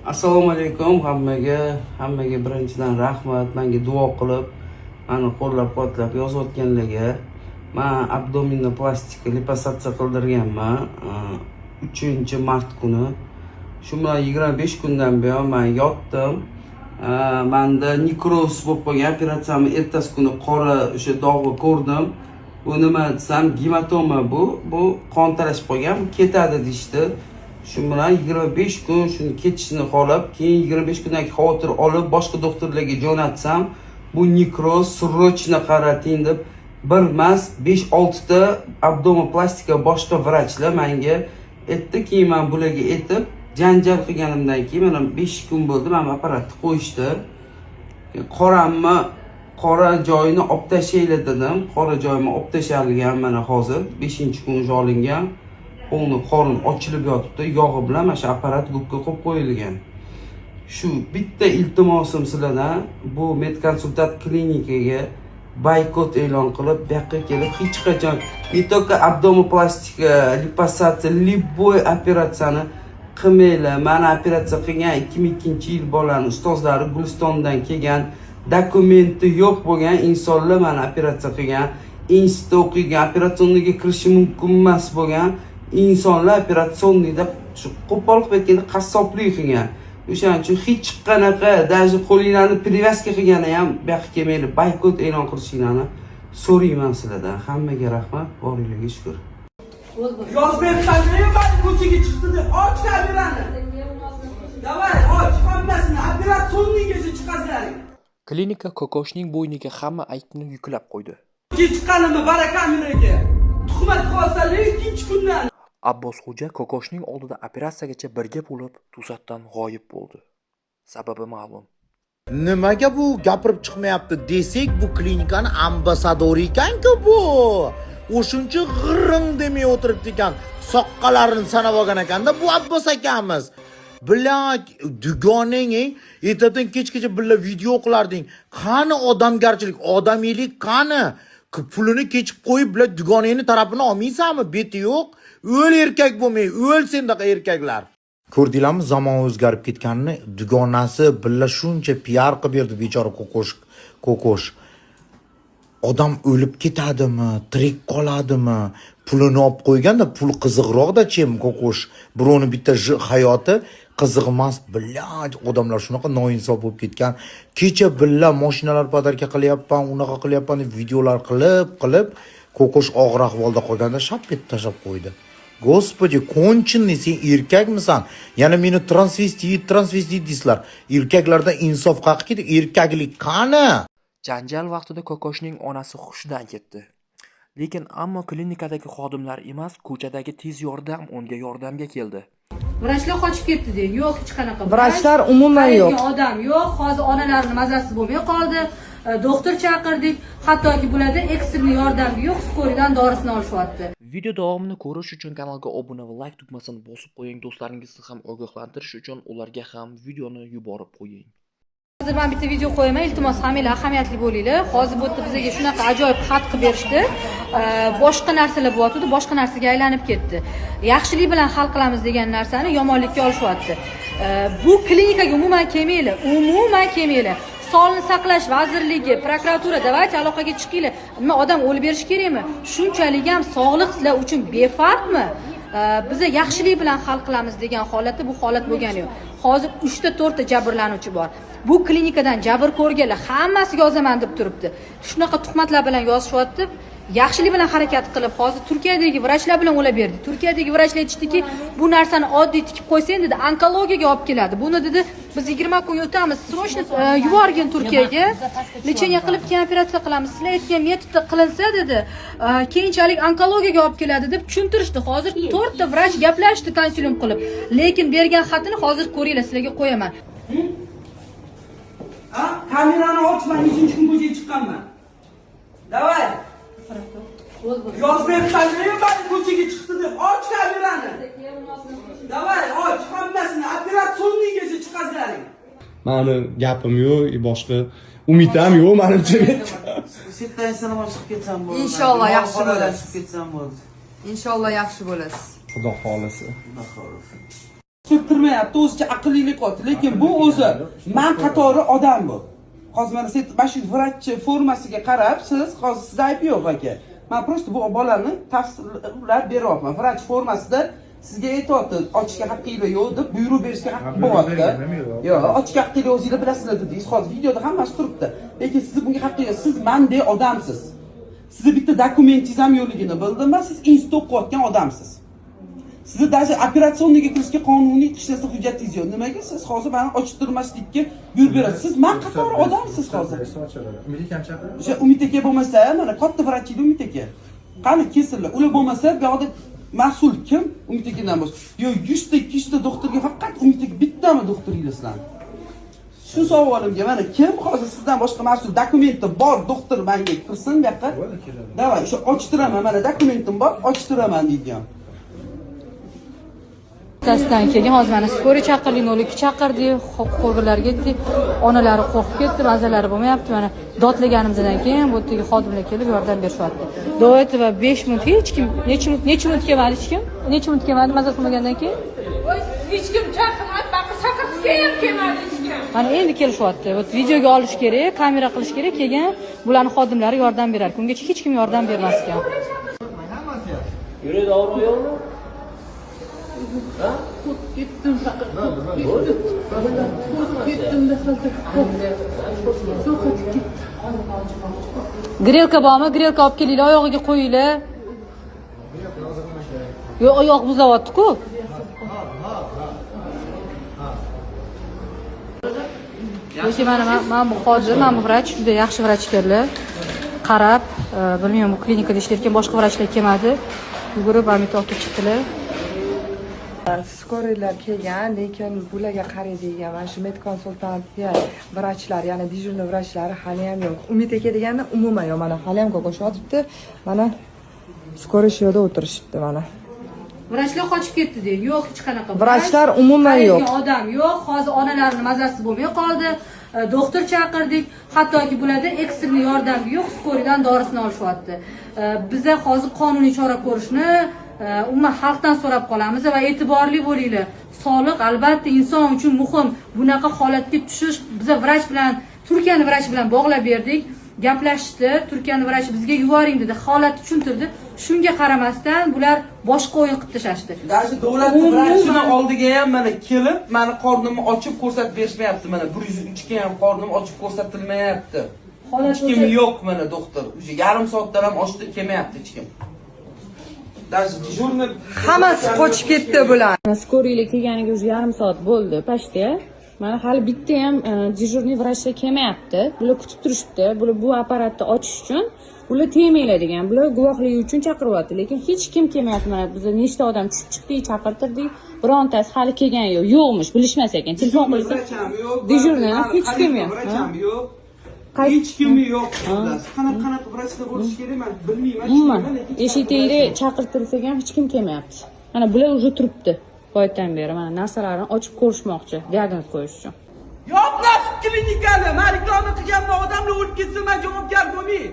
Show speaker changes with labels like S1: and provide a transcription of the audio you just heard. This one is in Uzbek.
S1: Assalomu alaykum hammaga birinchidan rahmat, menga duo qilib, meni qo'llab-quvvatlab yozayotganlarga. Men abdominni plastika liposatsiya qildirganman 3-mart kuni. Shu bilan 25 kundan buyon men yotdim. Menda nekroz bo'lib qolgan, operatsiyamni ertasi kuni qora o'sha dog'ni ko'rdim. Bu nima desam, gematoma bu qon talashib qolgan, ketadi deyishdi. Shu bilan 25 kun shuni ketishini xohlab, keyin 25 kundan xavotir olib, boshqa doktorlarga jo'natsam, bu nekroz srochni qarating deb bir emas 5-6 ta abdominoplastika boshqa vrachlar menga aytdi. Keyin men bularga aytib, janjal qilganimdan keyin mana 5 kun bo'ldi, men apparatni qo'yishdi. Qora joyini olib tashlaylar dedim. Qora joyimni olib tashalgan mana hozir 5-kun olingan. O'ngni qorin ochilib yotibdi, yog'i bilan mana shu apparat gubka qo'yib qo'yilgan. Shu bitta iltimosim sizlardan, bu medkonsultat klinikaga boykot e'lon qilib, bu yoqqa kelib hech qachon не только abdominoplastika, liposatsiya, любой operatsiyani qilmanglar. Mana operatsiya qilgan 2002-yil bolalarning ustozlari Gulistondan kelgan, dokumenti yo'q bo'lgan insonlar mana operatsiya qilgan, institutda o'qigan, operatsioniga kirishi mumkin emas bo'lgan insonlar operatsiyonida shu qo'pol qilib aytganda qassoblik qilgan. O'shaning uchun hech qanaqa даже qo'linglarni привязка qilgani ham bu yoqqa kelmaydi. Boykot e'lon qilishinglarni so'rayman sizlardan. Hammaga rahmat, boringlarga shukr.
S2: Yozbeksanmi, men ko'chaga chiqdi deb och kamerani. Davay, och hammasini operatsiyonnigacha chiqazlaring.
S3: Klinika Kokoshning bo'yniga hamma aybni yuklab qo'ydi.
S2: Chiqqanimni barakameraga. Tuhmat qolsali 2-kundan.
S3: Abbos xo'ja Kokoshning oldida operatsiyagacha birga bo'lib, to'satdan g'oyib bo'ldi. Sababi ma'lum.
S4: Nimaga bu gapirib chiqmayapti desak, bu klinikani ambasadori ekan-ku bu. O'shuncha g'irring demay o'tiribdi ekan. Soqqalarini sanab olgan ekanda bu Abbos akamiz. Bilak, dugonang, ertadan kechgacha billa video qilarding. Qani odamgarchilik, odamiylik qani? Pulini kechib qo'yib bilan dugonangni tarafini olmaysanmi? Beti yo'q. O'l erkak bo'lmay, o'l sendaqa erkaklar. Ko'rdinglarmi, zamon o'zgarib ketganini? Dugonasi billa shuncha PR qilib berdi bechora Kokosh. Odam o'lib ketadimi, tirik qoladimi? Pulini olib qo'yganda pul qiziqroqda-chi Kokosh. Birovni bitta hayoti qiziqmas, billah, odamlar shunaqa noinsof bo'lib ketgan. Kecha billah mashinalar podarka qilyapman, unaqa qilyapman deb videolar qilib Kokosh og'ir ahvolda qolganda shapet tashab qo'ydi. Господи, konchini, sen erkakmisan? Yana meni transvestit deysizlar. Erkaklarda insof qaqi ketdi, erkaklik qani?
S3: Janjal vaqtida Kokoshning onasi hushidan ketdi. Lekin ammo klinikadagi xodimlar emas, ko'chadagi tez yordam unga yordamga keldi.
S5: Vrachlar qochib ketdi deydi. Yo'q, hech qanaqa.
S6: Vrachlar umuman yo'q.
S5: Odam yo'q. Hozir onalarning mazasi bo'lmay qoldi. Doktor chaqirdik. Hattoki bularda ekstremniy yordamga yo'q, skoridan dorisini olishyapti.
S3: Video davomini ko'rish uchun kanalga obuna va like tugmasini bosib qo'ying. Do'stlaringizni ham ogohlantirish uchun ularga ham videoni yuborib qo'ying.
S5: Hozir men bitta video qo'yaman, iltimos hammanglar ahamiyatli bo'linglar. Hozir bu yerda bizga shunaqa ajoyib xat qilib berishdi. Boshqa narsalar bo'lyapti, boshqa narsaga aylanib ketdi. Yaxshilik bilan hal qilamiz degan narsani yomonlikka olishyapti. Bu klinikaga umuman kelmanglar. Sog'liqni saqlash vazirligi, prokuratura, davaychi aloqaga chiqinglar. Nima odam o'lib berish kerakmi? Shunchalik ham sog'liq sizlar uchun befarqmi? Biz yaxshilik bilan hal qilamiz degan holatda bu holat bo'lgani yo'q. Hozir 3-4 ta jabrlanuvchi bor. Bu klinikadan jabr ko'rganlar hammasiga yozaman deb turibdi. Shunaqa tuhmatlar bilan yozishyapti. Yaxshilik bilan harakat qilib, hozir Turkiyadagi vrachlar bilan o'lab berdi. Turkiyadagi vrachlar aytishdiki, bu narsani oddiy tikib qo'ysang dedi, onkologiyaga olib keladi. Buni dedi, biz 20 kun o'tamiz, srochni yuborgin Turkiyaga. Lecheniya qilib, keyin operatsiya qilamiz. Sizlar aytgan metodda qilinsa dedi, keyinchalik onkologiyaga olib keladi deb tushuntirishdi. Hozir 4 ta vrach gaplashdi konsilyum qilib. Lekin bergan xatini hozir ko'ringlar, sizlarga qo'yaman.
S2: Kamerani ochman, 2-kun ko'chaga chiqqanman. Davay. Yozbeksanmi, men ko'chaga chiqdi deb och kamerani. Davay, och hammasini operatsiyonnigacha chiqazlaring.
S7: Mani gapim yo'q, boshqa umidam yo'q menimcha.
S1: Setdan sanam chiqib ketsam bo'ladi.
S6: Inshaalloh yaxshi bo'lasiz.
S1: Chiqib ketsam bo'ladi.
S6: Inshaalloh yaxshi bo'lasiz.
S7: Xudo xolasa.
S1: Xudo xolasa.
S2: Sud bitirmayapti, o'zicha aqlli qilyapti, lekin bu o'zi men qatori odam bu. Hozir mana siz mana shu vrachchi formasiga qarab, siz hozir sizda ayb yo'q aka. Men prosta bu bolani tafsillar beryapman. Vrach formasida sizga aytyapti, ochishga haqqingiz yo'q deb buyruq berishga haqqi bo'lyapti. Yo'q, ochishga haqqingiz o'zingizlar bilasizlar dedingiz. Hozir videoda hammasi turibdi. Lekin siz bunga haqqingiz yo'q. Siz mendek odamsiz. Sizni bitta dokumentingiz ham yo'qligini bildim va siz institut qilayotgan odamsiz. Sizni даже operatsioniyaga kirishga qonuniy hech narsa hujjatingiz yo'q. Nimaga siz hozir meni ochib turmaslikka buyruq berasiz? Siz men qatori odamsiz hozir. O'sha Umid aka bo'lmasa, mana katta vrach edi Umid aka. Qani kesillar. Ular bo'lmasa, bu yoqda mas'ul kim? Umid akadan boshqa. Yo 100 ta 200 ta doktorga faqat Umid aka bittami doktoringiz sizlar? Shu savolimga mana kim hozir sizdan boshqa mas'ul dokumenti bor doktor menga kirsin bu yoqqa. Davay, o'sha ochittiraman, mana dokumentim bor, ochittiraman deydigan.
S5: Tasdan keyin hozir mana skori chaqirdik, 02 chaqirdik, qo'rg'illarga ketdik. Onalari qo'rqib ketdi, mazalari bo'lmayapti. Mana dodlaganimizdan keyin bu yerga xodimlar kelib yordam berishyapti. Do'yati va 5 minut hech kim, necha minut kelmadi hech kim? Necha minut kelmadi maza qilmagandan keyin?
S8: Hech kim chaqirmadi, chaqirsa ham kelmadi hech kim.
S5: Mana endi kelishyapti. Bu videoga olish kerak, kamera qilish kerak, keyin bularning xodimlari yordam berar. Ungacha hech kim yordam bermas ekan.
S9: Yuradi og'riq yo'qmi?
S5: Grelka bormi? Grelka olib kelinglar, oyog'iga qo'yinglar. Yo'q, oyoq buzyapti-ku. Yo'q, mana bu hozir, mana bu vrach juda yaxshi vrach ekanlar. Qarab, bilmayman, bu klinikada ishlayotgan boshqa vrachlar kelmadi. Yugurib, Amit olib chiqdilar.
S6: Skorilar kelgan, lekin bularga qaraydigan mana shu medkonsultantiya vrachlar, ya'ni dejurniy vrachlari hali ham yo'q. Umid aka deganda umuman yo'q. Mana hali ham ko'koshyapti. Mana skori shu yerda o'tirishibdi mana.
S5: Vrachlar qochib ketdi deydi. Yo'q, hech qanaqa.
S6: Vrachlar umuman yo'q.
S5: Odam yo'q. Hozir onalarning mazasi bo'lmay qoldi. Doktor chaqirdik. Hattoki bularda ekstreniy yordam yo'q, skoridan dorisini olishyapti. Biza hozir qonuniy chora ko'rishni umuman xalqdan so'rab qolamiz va e'tiborli bo'linglar. Sog'liq albatta inson uchun muhim. Bunaqa holatga tushish biza vrach bilan, Turkiyani vrach bilan bog'lab berdik. Gaplashdi, Turkiyani vrach bizga yuboring dedi, holatni tushuntirdi. Shunga qaramasdan bular boshqa o'yin qilib tashlashdi.
S2: Даже davlat vrachini oldiga ham mana kelib, meni qornimni ochib ko'rsatib berishmayapti. Mana 103 ga ham qornim ochib ko'rsatilmayapti. Hech kim yo'q mana doktor. O'sha yarim soatdan ham oshdi kelmayapti hech kim. Даже dejurniy
S6: Hammasi qochib ketdi bular.
S8: Skoriylar kelganiga уже yarim soat bo'ldi, pashta. Mana hali bitta ham dejurniy vrachlar kelmayapti. Bular kutib turishibdi. Bular bu apparatni ochish uchun, bular tegmanglar degan. Bular guvohligi uchun chaqiryapti, lekin hech kim kelmayapti. Mana biz nechta odam tushib chiqdik, chaqirtirdik. Birontasi hali kelgani yo'q. Yo'qmish, bilishmas ekan. Telefon qilsa dejurniy hech kim yo'q.
S2: Hech kimi yo'q. Qanaqa vrachlar bo'lishi kerak, men bilmayman.
S8: Umuman eshikda chaqirtirsak ham hech kim kelmayapti. Mana bular уже turibdi. Boydan beri mana narsalarini ochib ko'rishmoqchi, diagnoz qo'yish uchun.
S2: Yopmas klinikani, men reklama qilganman, odamlar o'lib ketsa men javobgar bo'lmayman.